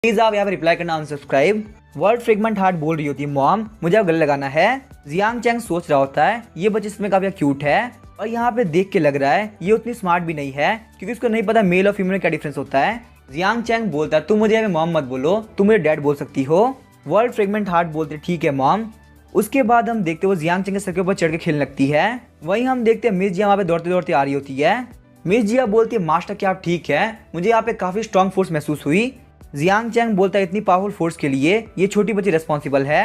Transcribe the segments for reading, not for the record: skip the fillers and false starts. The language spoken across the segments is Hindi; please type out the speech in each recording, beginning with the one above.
प्लीज आप यहाँ पे रिप्लाई करना अनसब्सक्राइब। वर्ड फ्रेगमेंट हार्ट बोल रही होती है मॉम मुझे अब गले लगाना है। जियांग चैंग सोच रहा होता है ये बच्चे इसमें काफी क्यूट है और यहाँ पे देख के लग रहा है ये उतनी स्मार्ट भी नहीं है क्योंकि उसको नहीं पता मेल और फीमेल में क्या डिफरेंस होता है। जियांग चैंग बोलता है तुम मुझे यहाँ पे मॉम मत बोलो, तुम मुझे डैड बोल सकती हो। वर्ड फ्रेगमेंट हार्ट बोलते ठीक है मॉम। उसके बाद हम देखते वो जियांग चैंग के सर के ऊपर चढ़ के खेलने लगती है। वहीं हम देखते हैं मिस जिया वहाँ पे दौड़ते दौड़ते आ रही होती है। मिस जिया बोलती है मास्टर क्या आप ठीक है, मुझे यहाँ पे काफी स्ट्रॉन्ग फोर्स महसूस हुई। जियांग चैंग बोलता है इतनी पावरफुल फोर्स के लिए ये छोटी बच्ची रिस्पॉन्सिबल है।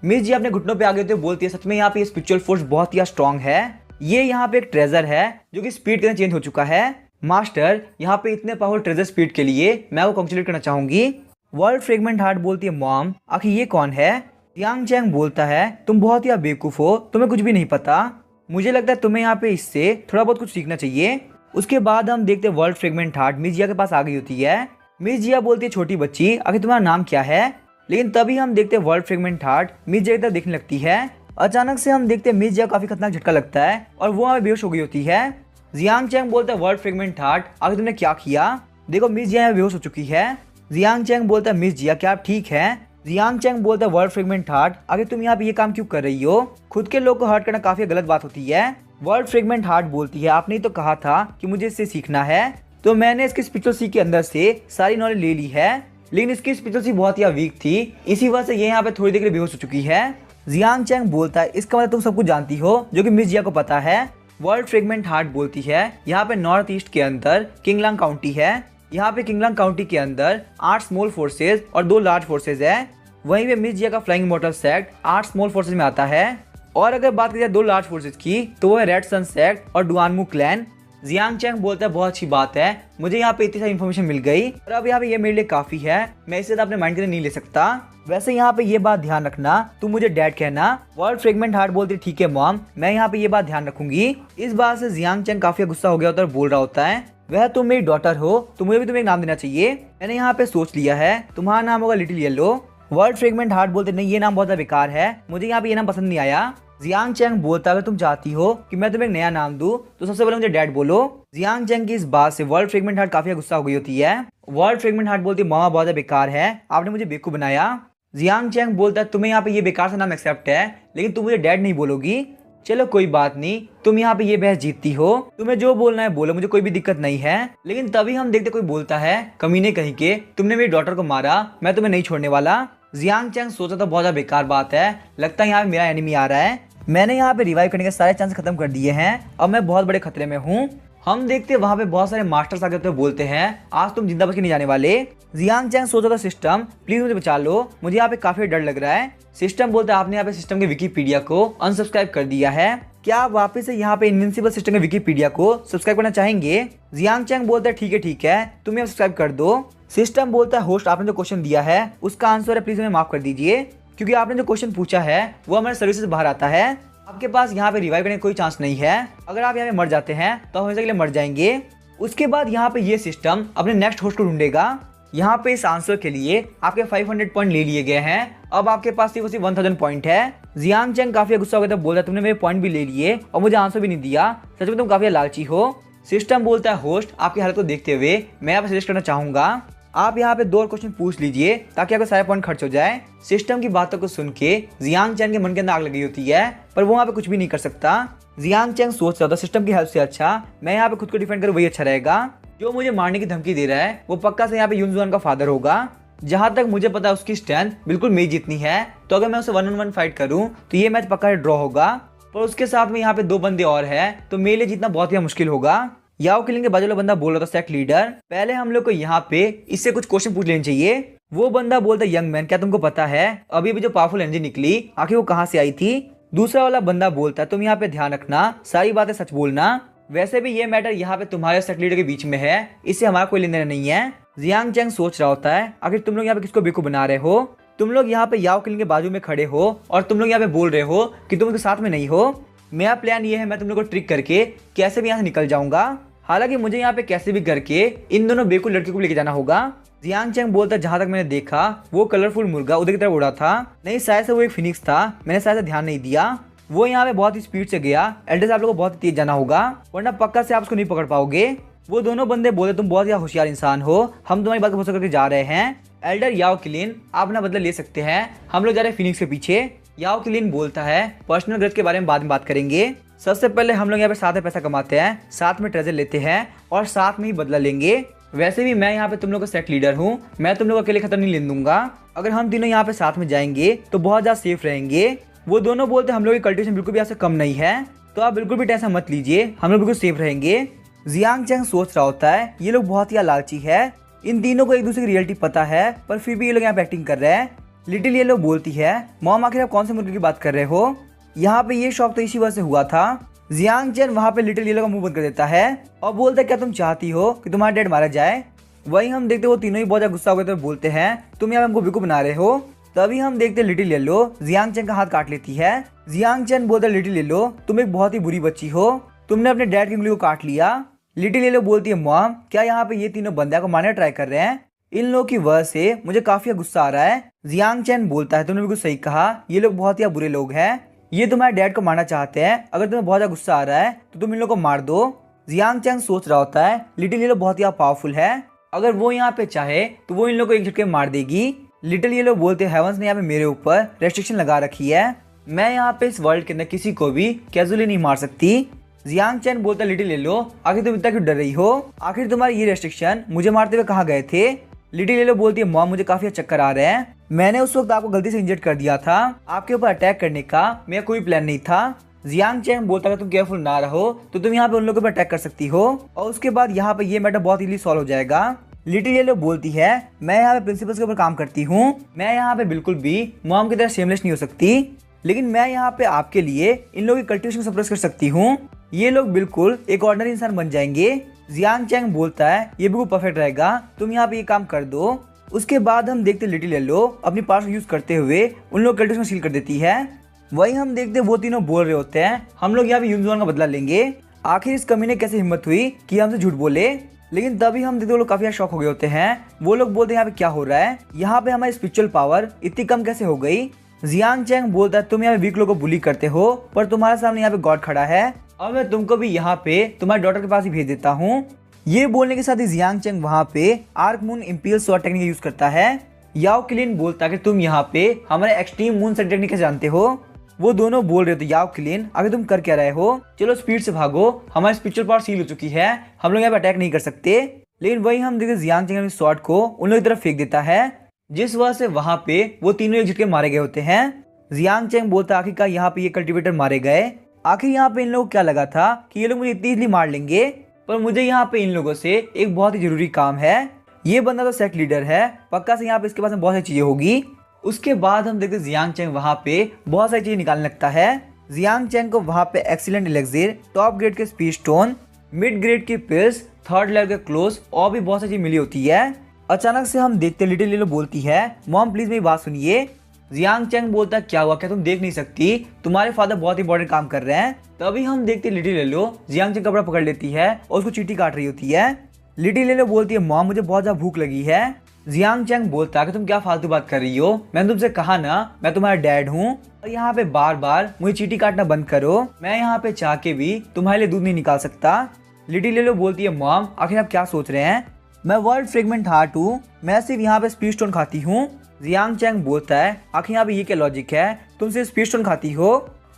मिस जी अपने घुटनों पे आगे होते बोलती है सच में यहाँ पे स्पिरिचुअल फोर्स बहुत ही स्ट्रॉन्ग है, ये यहाँ पे एक ट्रेजर है जो कि स्पीड के साथ चेंज हो चुका है। मास्टर यहाँ पे इतने पावरफुल ट्रेजर स्पीड के लिए मैं वो कॉन्ग्रेचुलेट करना चाहूंगी। वर्ल्ड फ्रेगमेंट हार्ट बोलती है मॉम आखिर ये कौन है। जियांग चैंग बोलता है तुम बहुत ही बेवकूफ हो, तुम्हें कुछ भी नहीं पता, मुझे लगता है तुम्हें यहाँ पे इससे थोड़ा बहुत कुछ सीखना चाहिए। उसके बाद हम देखते हैं वर्ल्ड फ्रेगमेंट हार्ट मिस जिया के पास आ गई होती है। मिस जिया बोलती है छोटी बच्ची आखिर तुम्हारा नाम क्या है। लेकिन तभी हम देखते हैं वर्ल्ड फ्रेगमेंट हार्ट मिस जिया की तरफ देखने लगती है। अचानक से हम देखते हैं मिस जिया काफी खतरनाक झटका लगता है और वो वहाँ बेहोश हो गई होती है। जियांग चैंग बोलता है वर्ल्ड फ्रेगमेंट हार्ट आखिर तुमने क्या किया, देखो मिस जिया बेहोश हो चुकी है। जियांग चैंग बोलता है मिस जिया क्या आप ठीक है। जियांग चैंग बोलता है वर्ल्ड फ्रेगमेंट हार्ट आखिर तुम यहाँ पे ये काम क्यों कर रही हो, खुद के लोग को हर्ट करना काफी गलत बात होती है। वर्ल्ड फ्रेगमेंट हार्ट बोलती है आपने तो कहा था कि मुझे इससे सीखना है, तो मैंने इसकी स्पिरिचुअल सी के अंदर से सारी नॉलेज ले ली है, लेकिन इसकी स्पिरिचुअल सी बहुत ही वीक थी, इसी वजह से ये यहाँ पे थोड़ी देर के लिए बेहोश हो चुकी है। जियांग चैंग बोलता है इसका मतलब तुम सब कुछ जानती हो जो कि मिस जिया को पता है। वर्ल्ड फ्रेगमेंट हार्ट बोलती है यहाँ पे नॉर्थ ईस्ट के अंदर किंगलांग काउंटी है, यहाँ पे किंगलांग काउंटी के अंदर 8 स्मॉल फोर्सेज और 2 लार्ज फोर्सेज है। वहीं पे मिस जिया का flying motor sect 8 small forces में आता है। और अगर बात की जाए 2 लार्ज फोर्सेज की तो वो है रेड सन सेक्ट और डुआनमू क्लैन। जियांग चैंग बोलता है बहुत अच्छी बात है, मुझे यहाँ पे इतनी सारी इन्फॉर्मेशन मिल गई और अब यहाँ पे ये मेरे लिए काफी है, मैं इसे तो अपने माइंड के लिए नहीं ले सकता। वैसे यहाँ पे ये बात ध्यान रखना तुम मुझे डैड कहना। वर्ल्ड फ्रेगमेंट हार्ट बोलती ठीक है मॉम, मैं यहाँ पे ये बात ध्यान रखूंगी। इस बात से जियांग चैंग काफी गुस्सा हो गया होता है और बोल रहा होता है वह तुम मेरी डॉटर हो तो मुझे भी तुम्हें एक नाम देना चाहिए, मैंने यहाँ पे सोच लिया है तुम्हारा नाम होगा little yellow. World fragment heart बोलते नहीं ये नाम बहुत बेकार है, मुझे यहाँ पे ये नाम पसंद नहीं आया। जियांग चैंग बोलता अगर तुम चाहती हो कि मैं तुम्हें एक नया नाम दूं तो सबसे पहले मुझे डैड बोलो। जियांग चैंग की इस बात से वर्ल्ड फ्रेगमेंट हार्ट काफी गुस्सा हो गई होती है। वर्ल्ड फ्रेगमेंट हार्ट बोलती है मामा बहुत बेकार है, आपने मुझे बेवकूफ बनाया। जियांग चैंग बोलता है तुम्हें यहाँ पे ये बेकार सा नाम एक्सेप्ट है लेकिन तुम मुझे डैड नहीं बोलोगी, चलो कोई बात नहीं, तुम यहाँ पे ये बहस जीतती हो, तुम्हें जो बोलना है बोलो, मुझे कोई भी दिक्कत नहीं है। लेकिन तभी हम देखते कोई बोलता है कमीने कहीं के तुमने मेरी डॉटर को मारा, मैं तुम्हें नहीं छोड़ने वाला। जियांग चैंग सोचा तो बहुत बेकार बात है, लगता है यहाँ पे मेरा एनिमी आ रहा है, मैंने यहाँ पे रिवाइव करने के सारे चांस खत्म कर दिए हैं, अब मैं बहुत बड़े खतरे में हूँ। हम देखते हैं वहाँ पे बहुत सारे मास्टर्स आगे होते बोलते हैं आज तुम जिंदा बच के नहीं जाने वाले। जियांग चैंग सोचा था सिस्टम प्लीज मुझे बचा लो, मुझे यहाँ पे काफी डर लग रहा है। सिस्टम बोलता है आपने यहाँ पे सिस्टम के विकीपीडिया को अनसब्सक्राइब कर दिया है, क्या आप वापस से यहाँ पे इनविंसिबल सिस्टम के विकीपीडिया को सब्सक्राइब करना चाहेंगे। जियांग चैंग बोलता है ठीक है तुम यहाँ सब्सक्राइब कर दो। सिस्टम बोलता है होस्ट आपने जो क्वेश्चन दिया है उसका आंसर है प्लीज हमें माफ कर दीजिए, क्योंकि आपने जो क्वेश्चन पूछा है वो हमारे सर्विस से बाहर आता है, आपके पास यहाँ पे रिवाइव करने का कोई चांस नहीं है, अगर आप यहाँ पे मर जाते हैं तो हमेशा के लिए मर जाएंगे। उसके बाद यहाँ पे ये सिस्टम अपने नेक्स्ट होस्ट को ढूंढेगा। यहाँ पे इस आंसर के लिए आपके 500 पॉइंट ले लिए गए हैं, अब आपके पास सिर्फ 1000 पॉइंट है। जियांग चैंग काफी गुस्सा हो गया था, बोला तुमने मेरे पॉइंट भी ले लिए और मुझे आंसर भी नहीं दिया, सच में तुम काफी लालची हो। सिस्टम बोलता है होस्ट आपकी हालत को देखते हुए मैं आपको सजेस्ट करना चाहूंगा आप यहाँ पे 2 और क्वेश्चन पूछ लीजिए ताकि आपके सारे पॉइंट खर्च हो जाए। सिस्टम की बातों को सुन के जियांग चैंग के मन के अंदर आग लगी होती है, पर वो वहाँ पे कुछ भी नहीं कर सकता। जियांग चैंग सोच रहा था सिस्टम की हेल्प से अच्छा मैं यहाँ पे खुद को डिफेंड करूँ वही अच्छा रहेगा, जो मुझे मारने की धमकी दे रहा है वो पक्का से यहाँ पे युनजुआन का फादर होगा। जहां तक मुझे पता है उसकी स्ट्रेंथ बिल्कुल मेरी जितनी है, तो अगर मैं उसे 1-on-1 फाइट करूं तो ये मैच पक्का ड्रॉ होगा, पर उसके साथ में यहाँ पे 2 बंदे और है तो मेरे लिए जीतना बहुत ही मुश्किल होगा। याओ किलिंग के बाजू वाला बंदा बोल रहा था सेक्ट लीडर पहले हम लोग को यहाँ पे इससे कुछ क्वेश्चन पूछ लेने चाहिए। वो बंदा बोलता यंग मैन क्या तुमको पता है अभी भी जो पावरफुल एनर्जी निकली आखिर वो कहाँ से आई थी। दूसरा वाला बंदा बोलता तुम यहाँ पे ध्यान रखना सारी बातें सच बोलना, वैसे भी ये मैटर यहाँ पे तुम्हारे सेक्ट लीडर के बीच में है, इससे हमारा कोई लेना देना नहीं है। जियांग चैंग सोच रहा होता है आखिर तुम लोग यहाँ पे किसको बेवकूफ बना रहे हो, तुम लोग यहाँ पे याओ किलिंग के बाजू में खड़े हो और तुम लोग यहाँ पे बोल रहे हो कि तुम उनके साथ में नहीं हो। मेरा प्लान ये है मैं तुम लोग को ट्रिक करके कैसे भी यहाँ से निकल जाऊंगा, हालांकि मुझे यहाँ पे कैसे भी करके इन दोनों बेवकूफ लड़कियों को लेके जाना होगा। जियांग चैंग बोलता है जहां तक मैंने देखा वो कलरफुल मुर्गा उधर की तरफ उड़ा था, नहीं शायद से वो एक फिनिक्स था, मैंने शायद से ध्यान नहीं दिया, वो यहाँ पे बहुत ही स्पीड से गया, एड्रेस आप लोगों को बहुत तेज जाना होगा वरना पक्का से आप उसको नहीं पकड़ पाओगे। वो दोनों बंदे बोले तुम बहुत ही होशियार इंसान हो, हम तुम्हारी बात को भरोसा करके जा रहे हैं। एल्डर याओ किलिन, आप अपना बदला ले सकते हैं, हम लोग जा रहे हैं फिनिक्स के पीछे। याओ किलिन बोलता है पर्सनल ग्रज के बारे में बाद में बात करेंगे, सबसे पहले हम लोग यहाँ पे साथ में पैसा कमाते हैं, साथ में ट्रेजर लेते हैं और साथ में ही बदला लेंगे। वैसे भी मैं यहाँ पे तुम लोग का सेट लीडर हूँ, मैं तुम लोग अकेले खत्म नहीं ले दूंगा। अगर हम तीनों यहाँ पे साथ में जाएंगे तो बहुत ज्यादा सेफ रहेंगे। वो दोनों बोलते हम लोग की कल्टीवेशन बिल्कुल भी आपसे कम नहीं है, तो आप बिल्कुल भी टेंशन मत लीजिए, हम लोग बिल्कुल सेफ रहेंगे। जियांग चैंग सोच रहा होता है ये लोग बहुत ही लालची है, इन तीनों को एक दूसरे की रियलिटी पता है, पर फिर भी ये लोग यहाँ पे एक्टिंग कर रहे हैं। लिटिल येलो बोलती है मॉम आखिर आप कौन से मुर्गे की बात कर रहे हो, यहाँ पे ये शौक तो इसी वजह से हुआ था। जियांग चैन वहाँ पे लिटिल येलो का मुंह बंद कर देता है और बोलता है क्या तुम चाहती हो कि तुम्हारा डैड मारा जाए। वही हम देखते वो तीनों ही बहुत ज्यादा गुस्सा हो गए तो बोलते हैं तुम यहाँ हमको बेवकूफ बना रहे हो। तभी हम देखते लिटिल येलो जियांग चैन का हाथ काट लेती है। जियांग चैन बोलता है लिटिल येलो तुम एक बहुत ही बुरी बच्ची हो, तुमने अपने डैड की उंगली को काट लिया। लिटिल येलो बोलती है मॉम क्या यहाँ पे ये तीनों बंदे को मारने ट्राई कर रहे हैं, इन लोगों की वजह से मुझे काफी गुस्सा आ रहा है। जियांग चैन बोलता है तुमने बिल्कुल सही कहा, ये लोग बहुत ही बुरे लोग हैं, ये तुम्हारे डैड को मारना चाहते हैं, अगर तुम्हें बहुत ज्यादा गुस्सा आ रहा है तो तुम इन लोगों को मार दो। जियांग चैन सोच रहा होता है लिटिल येलो बहुत ही पावरफुल है, अगर वो यहाँ पे चाहे तो वो इन लोगों को एक झटके मार देगी। लिटिल येलो बोलते हैं हेवंस ने यहाँ पे मेरे ऊपर रेस्ट्रिक्शन लगा रखी है, मैं यहाँ पे इस वर्ल्ड के अंदर किसी को भी कैजुअली नहीं मार सकती। जियांग चैन बोलता है लिटिल येलो आखिर तुम इतना क्यों डर रही हो, आखिर तुम्हारे ये रेस्ट्रिक्शन मुझे मारते हुए कहाँ गए थे। लिटिल येलो बोलती है मॉम मुझे काफी चक्कर आ रहे हैं, मैंने उस वक्त आपको गलती से इंजर्ड कर दिया था, आपके ऊपर अटैक करने का मेरा कोई प्लान नहीं था। जियांग चैंग बोलता है तुम केयरफुल ना रहो तो तुम यहाँ पे उन लोगों पर अटैक कर सकती हो और उसके बाद यहाँ पे ये मैटर बहुत इजीली सॉल्व हो जाएगा। लिटिल येलो बोलती है मैं यहाँ पे प्रिंसिपल्स के ऊपर काम करती हूँ, मैं यहाँ पे बिल्कुल भी मॉम की तरह शेमलेस नहीं हो सकती, लेकिन मैं यहाँ पे आपके लिए इन लोगों की कल्टीवेशन को सप्रेस कर सकती हूँ, ये लोग बिल्कुल एक ऑर्डिनरी इंसान बन जाएंगे। जियांग चैंग बोलता है ये बिल्कुल परफेक्ट रहेगा, तुम यहाँ पे ये काम कर दो। उसके बाद हम देखते लिटिल येलो अपनी पावर यूज करते हुए उन लोग कल्टीवेशन सील कर देती है। वही हम देखते वो तीनों बोल रहे होते हैं हम लोग यहाँ पे यूनिजॉन का बदला लेंगे, आखिर इस कमीने कैसे हिम्मत हुई कि हमसे झूठ बोले। लेकिन तभी हम देखते वो लोग काफी शॉक हो गए होते हैं, वो लोग बोलते हैं यहाँ पे क्या हो रहा है, यहाँ पे हमारी स्पिरिचुअल पावर इतनी कम कैसे हो गई। जियांग चैंग बोलता है तुम यहाँ पे वीक लोगों को बुली करते हो, पर तुम्हारे सामने यहाँ पे गॉड खड़ा है और मैं तुमको भी यहाँ पे तुम्हारी डॉटर के पास ही भेज देता हूँ। ये बोलने के साथ ही जियांग चैंग वहाँ पे arc moon imperial sword technique use करता है। याओ किलिन बोलता है कि तुम यहाँ पे हमारे एक्सट्रीम मून सेट टेक्निक जानते हो। वो दोनों बोल रहे थे याओ किलिन अगर तुम कर क्या रहे हो, चलो स्पीड से भागो, हमारी स्पिरिचुअल पावर सील हो चुकी है, हम लोग यहाँ पे अटैक नहीं कर सकते। लेकिन वही हम देखते जियांग चैंग अपने स्वॉर्ड को उन लोगों की तरफ फेंक देता है, जिस वजह से वहाँ पे वो तीनों एक झटके मारे गए होते हैं। जियांग चैंग बोलता है आखिरकार यहाँ पे ये कल्टिवेटर मारे गए, आखिर यहाँ पे इन लोगों को क्या लगा था कि ये लोग मुझे इतनी इजीली मार लेंगे, पर मुझे यहाँ पे इन लोगों से एक बहुत ही जरूरी काम है, ये बंदा तो सेट लीडर है, पक्का से यहाँ पे इसके पास में बहुत सारी चीजें होगी। उसके बाद हम देखते जियांग चैंग वहाँ पे बहुत सारी चीजें निकालने लगता है। जियांग चैंग को वहाँ पे एक्सीलेंट एलेक्सिर, टॉप ग्रेड के स्पीड स्टोन, मिड ग्रेड की पिल्स, थर्ड लेवल के क्लोज और भी बहुत सारी चीज मिली होती है। अचानक से हम देखते लिटिल येलो बोलती है मॉम प्लीज मेरी बात सुनिए। जियांग चैंग बोलता है क्या हुआ, क्या तुम देख नहीं सकती, तुम्हारे फादर बहुत इंपॉर्टेंट काम कर रहे हैं। तभी हम देखते लिटिल येलो जियांग चैंग कपड़ा पकड़ लेती है और उसको चींटी काट रही होती है। लिटिल येलो बोलती है मॉम मुझे बहुत ज्यादा भूख लगी है। जियांग चैंग बोलता है कि तुम क्या फालतू बात कर रही हो, मैंने तुमसे कहा ना मैं तुम्हारा डैड हूँ और यहाँ पे बार बार मुझे चींटी काटना बंद करो, मैं यहाँ पे चाह के भी तुम्हारे लिए दूध नहीं निकाल सकता। लिटिल येलो बोलती है मॉम आखिर आप क्या सोच रहे हैं, मैं वर्ल्ड फ्रेगमेंट हार्ट हूँ, मैं सिर्फ यहाँ पे स्पीड स्टोन खाती हूँ। जियांग चैंग बोलता है आखिर यहाँ पे ये क्या लॉजिक है, तुम सिर्फ स्पीड स्टोन खाती हो,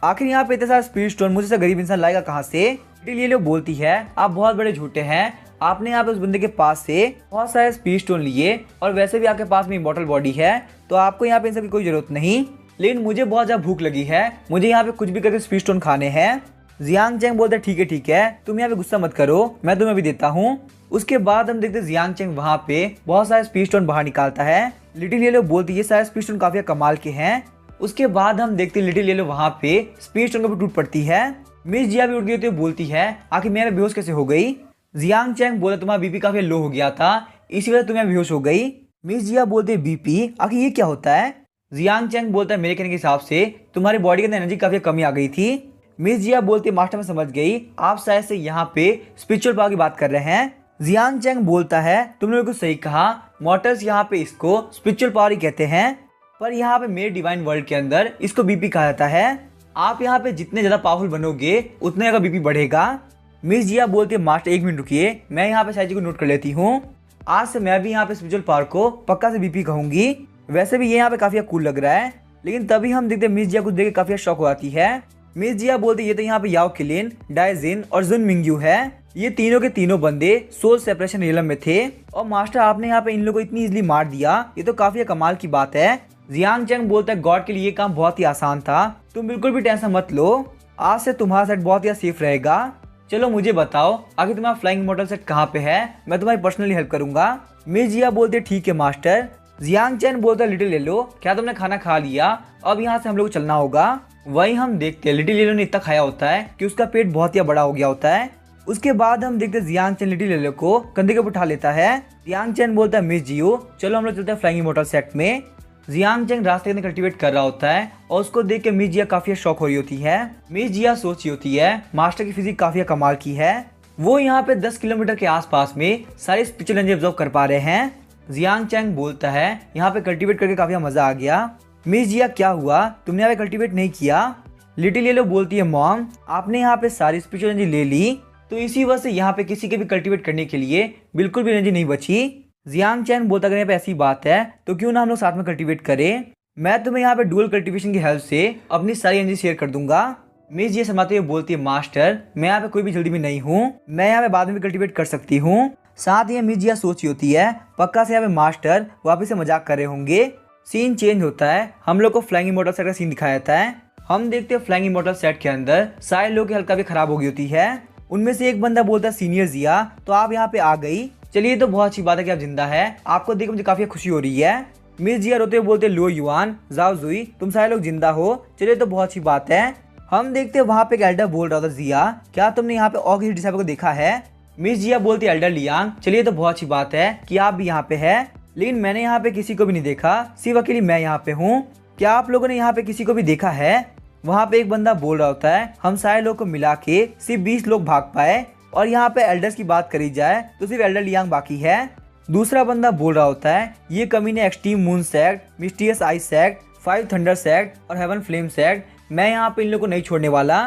आखिर यहाँ पे इतना सारा स्पीड स्टोन मुझे से गरीब इंसान लाएगा कहाँ से। लिटिल येलो बोलती है आप बहुत बड़े झूठे हैं, आपने यहाँ पे उस बंदे के पास से बहुत सारे स्पीड स्टोन लिए और वैसे भी आपके पास में इमॉर्टल बॉडी है, तो आपको यहाँ पे इन सब की कोई जरूरत नहीं, लेकिन मुझे बहुत ज्यादा भूख लगी है, मुझे यहाँ पे कुछ भी करके स्पीड स्टोन खाने हैं। जियांग चैंग बोलता है ठीक है तुम यहाँ पे गुस्सा मत करो, मैं तुम्हें भी देता हूँ। उसके बाद हम देखते जियांग चैंग वहाँ पे बहुत सारे स्पीड स्टोन बाहर निकालता है। लिटिल येलो बोलती है ये सारे स्पीड स्टोन काफी कमाल के हैं। उसके बाद हम देखते लिटिल येलो वहाँ पे स्पीड स्टोन के ऊपर टूट पड़ती है। मिस जिया भी उठ गई तो बोलती है आखिर मैं बेहोश कैसे हो गई। जियांग चैंग बोला तुम्हारा बीपी काफी लो हो गया था, इसी वजह से तुम्हें बेहोश हो गई। मिस जिया बोलते बीपी आखिर ये क्या होता है। जियांग चैंग बोलता है मेरे कहने के हिसाब से तुम्हारी बॉडी के अंदर एनर्जी काफी कमी आ गई थी। मिस जिया बोलते मास्टर में समझ गई, आप शायद से यहाँ पे स्पिरिचुअल पावर की बात कर रहे हैं। जियांग चैंग बोलता है तुमने बिल्कुल सही कहा, मॉर्टल्स यहाँ पे इसको स्पिरिचुअल पावर ही कहते हैं, पर यहाँ पे मेरे डिवाइन वर्ल्ड के अंदर इसको बीपी कहा जाता है। आप यहाँ पे जितने ज्यादा पावरफुल बनोगे उतने का बीपी बढ़ेगा। मिस जिया बोलते मास्टर एक मिनट रुकिए, मैं यहाँ पे सारी चीज को नोट कर लेती हूँ। आज से मैं भी यहाँ पे स्पिरिचुअल पार्क को पक्का से बीपी कहूंगी। वैसे भी ये यहाँ पे काफी कूल लग रहा है। लेकिन तभी हम देखते मिस जिया कुछ देख के काफी शौक हो आती है। मिस जिया बोलती ये तो यहाँ पे याओ किलिन, डाइजिन और जुन मिंग्यू है। ये तीनों के तीनों बंदे सोल सेपरेशन रियलम में थे और मास्टर आपने यहाँ पे इन लोगों को इतनी इजीली मार दिया, ये तो काफी कमाल की बात है। जियांग चैंग बोलता है गॉड के लिए ये काम बहुत ही आसान था, तुम बिल्कुल भी टेंशन मत लो, आज से तुम्हारा सेट बहुत ही सेफ रहेगा। चलो मुझे बताओ आखिर तुम्हारा फ्लाइंग इमॉर्टल सेट कहाँ पे है, मैं तुम्हारी पर्सनली हेल्प करूंगा। मिस जिया बोलते ठीक है मास्टर। जियांग चैन बोलता लिटिल येलो क्या तुमने खाना खा लिया, अब यहाँ से हम लोग चलना होगा। वही हम देखते हैं लिटिल येलो ने इतना खाया होता है कि उसका पेट बहुत ही बड़ा हो गया होता है। उसके बाद हम देखते जियांग चैन लिटिल येलो को कंधे के ऊपर उठा लेता है। जियांग चैन बोलता है मिस जियो चलो हम लोग चलते हैं फ्लाइंग इमॉर्टल सेट में। जियांग चैंग रास्ते में कल्टीवेट कर रहा होता है और उसको देख के मिस जिया काफी शौक हो रही होती है। मिस जिया सोच रही होती है मास्टर की फिजिक काफी कमाल की है, वो यहाँ पे 10 किलोमीटर के आसपास में सारे स्पिरिचुअल एनर्जी ऑब्जर्व कर पा रहे हैं। जियांग चैंग बोलता है यहाँ पे कल्टीवेट करके काफी मजा आ गया। मिस जिया क्या हुआ तुमने यहाँ पे कल्टीवेट नहीं किया। लिटिल येलो बोलती है मॉम आपने यहाँ पे सारी स्पिरिचुअल एनर्जी ले ली तो इसी वजह से यहाँ पे किसी के भी कल्टीवेट करने के लिए बिल्कुल भी एनर्जी नहीं बची। जियांग चैन बोलता अगर यहाँ पे ऐसी बात है तो क्यों ना हम लोग साथ में कल्टीवेट करें, मैं तुम्हें यहाँ पे डुअल कल्टीवेशन की हेल्प से अपनी सारी एनर्जी शेयर कर दूंगा। मिस जिया शर्माते हुए बोलती है मास्टर मैं यहाँ पे कोई भी जल्दी में नहीं हूँ, मैं यहाँ पे बाद में भी कल्टीवेट कर सकती हूँ। साथ ही मिस जिया सोची होती है पक्का से यहाँ पे मास्टर वापिस से मजाक कर रहे होंगे। सीन चेंज होता है, हम लोग को फ्लाइंग इमॉर्टल सेट का सीन दिखाया जाता है। हम देखते हैं फ्लाइंग इमॉर्टल सेट के अंदर सारे लोग की हल्का भी खराब हो गई होती है। उनमें से एक बंदा बोलता है सीनियर जिया तो आप यहाँ पे आ गई, चलिए तो बहुत अच्छी बात है कि आप जिंदा है, आपको देख मुझे काफी खुशी हो रही है। मिस जिया रोते हुए बोलते लो युआन जाओ जुई तुम सारे लोग जिंदा हो, चलिए तो बहुत अच्छी बात है। हम देखते हैं वहाँ पे एक एल्डर बोल रहा था जिया क्या तुमने यहाँ पे और किसी डिसाइपल को देखा है। मिस जिया बोलती है एल्डर लियांग चलिए तो बहुत अच्छी बात है कि आप भी यहाँ पे है, लेकिन मैंने यहाँ पे किसी को भी नहीं देखा, सिर्फ अकेली मैं यहाँ पे हूँ, क्या आप लोगों ने यहाँ पे किसी को भी देखा है। वहाँ पे एक बंदा बोल रहा होता है हम सारे लोग को मिला के सिर्फ 20 लोग भाग पाए और यहाँ पे एल्डर्स की बात करी जाए तो सिर्फ एल्डर लियांग बाकी है। दूसरा बंदा बोल रहा होता है ये कमीने extreme moon sect, mysterious ice sect, 5 thunder sect और हेवन फ्लेम सेक्ट, मैं यहाँ पे इन लोगों को नहीं छोड़ने वाला।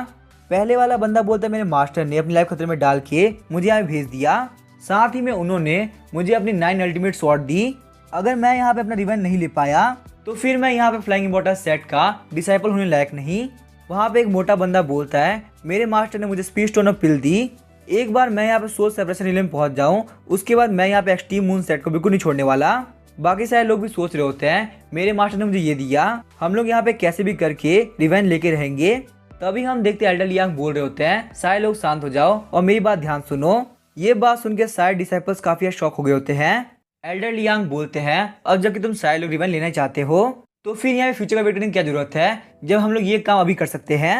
पहले वाला बंदा बोलता है मेरे मास्टर ने अपनी लाइफ खतरे में डाल के मुझे यहाँ भेज दिया, साथ ही में उन्होंने मुझे अपनी 9 अल्टीमेट स्वॉर्ड दी, अगर मैं यहाँ पे अपना रिवेंज नहीं ले पाया तो फिर मैं यहाँ पे फ्लाइंग इमॉर्टल सेट का डिसाइपल होने लायक नहीं। वहाँ पे एक मोटा बंदा बोलता है मेरे मास्टर ने मुझे स्पीड स्टोन और पिल दी, एक बार मैं यहाँ पे सोल सेपरेशन रियलम में पहुंच जाऊं उसके बाद मैं यहाँ पे एक्सट्रीम मून सेट को बिल्कुल नहीं छोड़ने वाला। बाकी सारे लोग भी सोच रहे होते हैं मेरे मास्टर ने मुझे ये दिया, हम लोग यहाँ पे कैसे भी करके रिवेंज लेके रहेंगे। तभी हम देखते एल्डर लियांग बोल रहे होते हैं सारे लोग शांत हो जाओ और मेरी बात ध्यान सुनो। ये बात सुन के सारे डिसाइपल्स काफी शॉक हो गए होते हैं। एल्डर लियांग बोलते हैं अब जबकि तुम सारे लोग रिवेंज लेना चाहते हो तो फिर यहाँ फ्यूचर का वेट करने की क्या जरूरत है जब हम लोग ये काम अभी कर सकते हैं।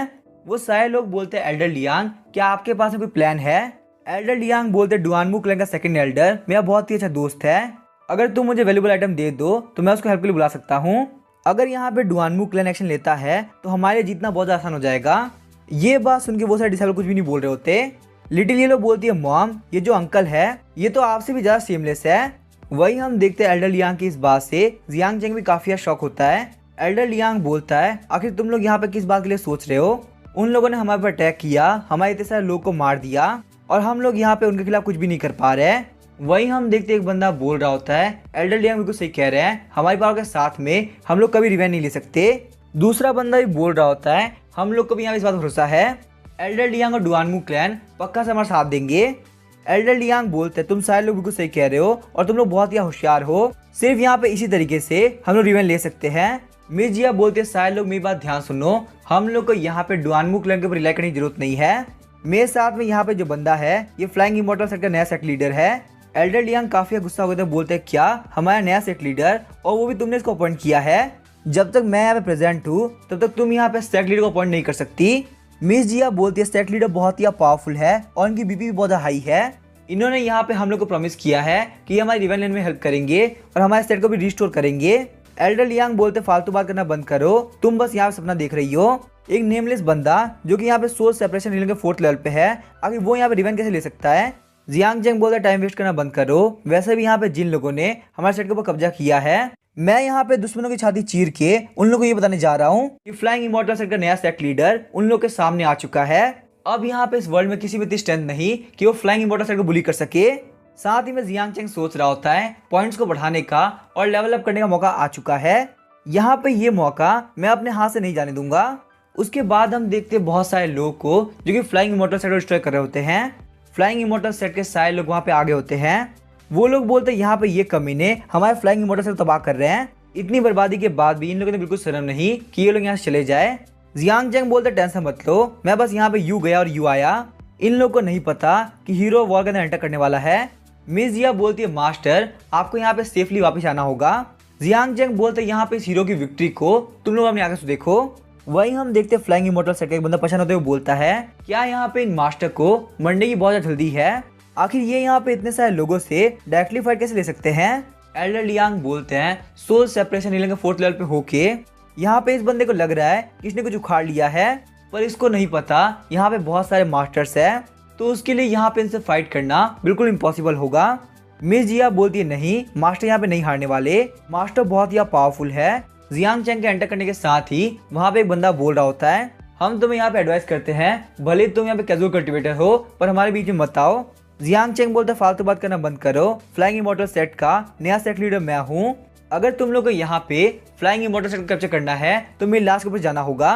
वो सारे लोग बोलते हैं एल्डर लियांग क्या आपके पास में कोई प्लान है। एल्डर लियांग बोलते डुआनमू क्लैन का सेकंड एल्डर मेरा बहुत ही अच्छा दोस्त है, अगर तुम मुझे वैल्यूबल आइटम दे दो तो मैं उसको हेल्प के लिए बुला सकता हूँ, अगर यहाँ पे डुआनमू क्लैन एक्शन लेता है तो हमारे लिए जीतना बहुत आसान हो जाएगा। ये बात सुन के वो सारे डिसाइपल कुछ भी नहीं बोल रहे होते। लिटिल येलो बोलती है मॉम ये जो अंकल है ये तो आपसे भी ज्यादा सेमलेस है। वही हम देखते हैं एल्डर लियांग की इस बात से जियांग चैंग भी काफी शौक होता है। एल्डर लियांग बोलता है आखिर तुम लोग यहाँ पे किस बात के लिए सोच रहे हो, उन लोगों ने हमारे पर अटैक किया, हमारे इतने सारे लोग को मार दिया और हम लोग यहाँ पे उनके खिलाफ कुछ भी नहीं कर पा रहे। वही हम देखते एक बंदा बोल रहा होता है एल्डर लियांग बिल्कुल सही कह रहे हैं, हमारी पावर के साथ में हम लोग कभी रिवेंज नहीं ले सकते। दूसरा बंदा भी बोल रहा होता है हम लोग को भी यहाँ इस बात भरोसा है, एल्डर लियांग और डुआनमू क्लैन पक्का से हमारा साथ देंगे। एल्डर लियांग बोलते तुम सारे लोग बिल्कुल सही कह रहे हो और तुम लोग बहुत ही होशियार हो, सिर्फ यहाँ पे इसी तरीके से हम लोग रिवेंज ले सकते हैं। मिस जिया बोलते सारे लोग मेरी बात ध्यान सुनो, हम लोग को यहाँ पे डुआनमू क्लैन के ऊपर रिलाई करने की जरूरत नहीं है, मेरे साथ में यहाँ पे जो बंदा है ये फ्लाइंग इमॉर्टल सेट का नया सेट लीडर है। एल्डर लियांग काफी गुस्सा हो गए थे, बोलते क्या हमारा नया सेट लीडर और वो भी तुमने इसको अपॉइंट किया है, जब तक मैं यहाँ पे प्रेजेंट हूँ तब तक तुम यहाँ पे सेट लीडर को अपॉइंट नहीं कर सकती। मिस जिया बोलती है सेट लीडर बहुत ही पावरफुल है और इनकी बीपी भी बहुत हाई है, इन्होंने यहाँ पे हम लोग को प्रॉमिस किया है कि हमारी रिवेंज लेने में हेल्प करेंगे और हमारे सेट को भी रिस्टोर करेंगे। एल्डर लियांग बोलते फालतू बात करना बंद करो, तुम बस यहाँ पे सपना देख रही हो। एक नेमलेस बंदा जो कि यहाँ पे सोल सेपरेशन रिलीजन के 4th लेवल पे है, आखिर वो यहाँ पे रिवेंज कैसे ले सकता है। जियांग चैंग बोलता टाइम वेस्ट करना बंद करो, वैसे भी यहाँ पे जिन लोगों ने हमारे सेट के ऊपर कब्जा किया है, मैं यहाँ पे दुश्मनों की छाती चीर के उन लोगों को ये बताने जा रहा हूँ कि फ्लाइंग इमॉर्टल सेट का नया सेट लीडर उन लोगों के सामने आ चुका है। अब यहाँ पे इस वर्ल्ड में किसी भी इतनी स्ट्रेंथ नहीं कि वो फ्लाइंग इमॉर्टल सेट को बुली कर सके। साथ ही में जियांग चेंग सोच रहा होता है पॉइंट्स को बढ़ाने का और लेवल अप करने का मौका आ चुका है। यहाँ पे ये मौका मैं अपने हाथ से नहीं जाने दूंगा। उसके बाद हम देखते हैं बहुत सारे लोग को जो कि फ्लाइंग इमोर्टल सेट को डिस्ट्रॉय कर रहे होते हैं। फ्लाइंग इमोर्टल सेट के सारे लोग वहाँ पे आगे होते हैं। वो लोग बोलते हैं यहाँ पे ये कमीने हमारे फ्लाइंग इमोर्टल सेट को तबाह कर रहे हैं। इतनी बर्बादी के बाद भी इन लोगों ने बिल्कुल शर्म नहीं कि ये लोग यहाँ से चले जाए। जियांग चेंग बोलते टेंशन मत लो, मैं बस यहाँ पे यू गया और यू आया। इन लोगों को नहीं पता कि हीरो वॉर के अंदर एंटर करने वाला है। मिस जिया बोलती है मास्टर आपको यहाँ पे सेफली वापस आना होगा। जियांग चेंग बोलते हैं यहाँ पे इस हीरो की विक्ट्री को तुम लोग अपनी आंखों से देखो। वहीं हम देखते हैं फ्लाइंग इमोर्टल सेट का एक बंदा परेशान होते हुए बोलता है क्या यहाँ पे इन मास्टर को मरने की बहुत ज्यादा जल्दी है, आखिर ये यहाँ पे इतने सारे लोगों से डायरेक्टली फाइट कैसे ले सकते हैं। एल्डर लियांग बोलते हैं सोल सेपरेशन हीलिंग के 4th लेवल पे होके यहाँ पे इस बंदे को लग रहा है कि इसने कुछ उखाड़ लिया है, पर इसको नहीं पता यहाँ पे बहुत सारे मास्टर्स है, तो उसके लिए यहाँ पे इनसे फाइट करना बिल्कुल इम्पॉसिबल होगा। मिस जिया बोलती है नहीं, मास्टर यहाँ पे नहीं हारने वाले, मास्टर बहुत ही पावरफुल है। जियांग चेंग के एंटर करने के साथ ही वहाँ पे एक बंदा बोल रहा होता है हम तुम्हें यहाँ पे एडवाइस करते हैं भले तुम यहाँ पे कैजुअल कल्टिवेटर हो पर हमारे बीच में मत आओ। जियांग चेंग बोलता फालतू बात करना बंद करो, फ्लाइंग इमोर्टल सेट का नया सेट लीडर मैं हूँ। अगर तुम लोग को यहाँ पे फ्लाइंग इमोर्टल सेट कैप्चर करना है तो मेरे लास्ट के ऊपर जाना होगा।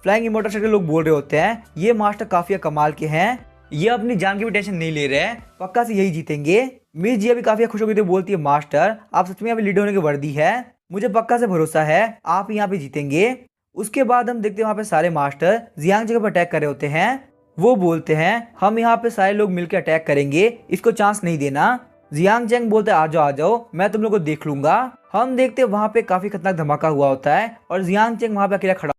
फ्लाइंग इमोर्टल सेट के लोग बोल रहे होते हैं ये मास्टर काफी कमाल के हैं, ये अपनी जान की भी टेंशन नहीं ले रहे, पक्का से यही जीतेंगे। मिस जिया भी काफी खुश होकर बोलती है मास्टर आप सच में यहाँ पे लीडर होने की वर्दी है, मुझे पक्का से भरोसा है आप यहाँ पे जीतेंगे। उसके बाद हम देखते हैं वहाँ पे सारे मास्टर जियांग चेंग पर अटैक कर रहे होते हैं। वो बोलते हैं हम यहाँ पे सारे लोग मिलकर अटैक करेंगे, इसको चांस नहीं देना। जियांग चेंग बोलते हैं आ जाओ मैं तुम लोग को देख लूंगा। हम देखते हैं वहाँ पे काफी खतरनाक धमाका हुआ होता है और जियांग चेंग वहाँ पे अकेला खड़ा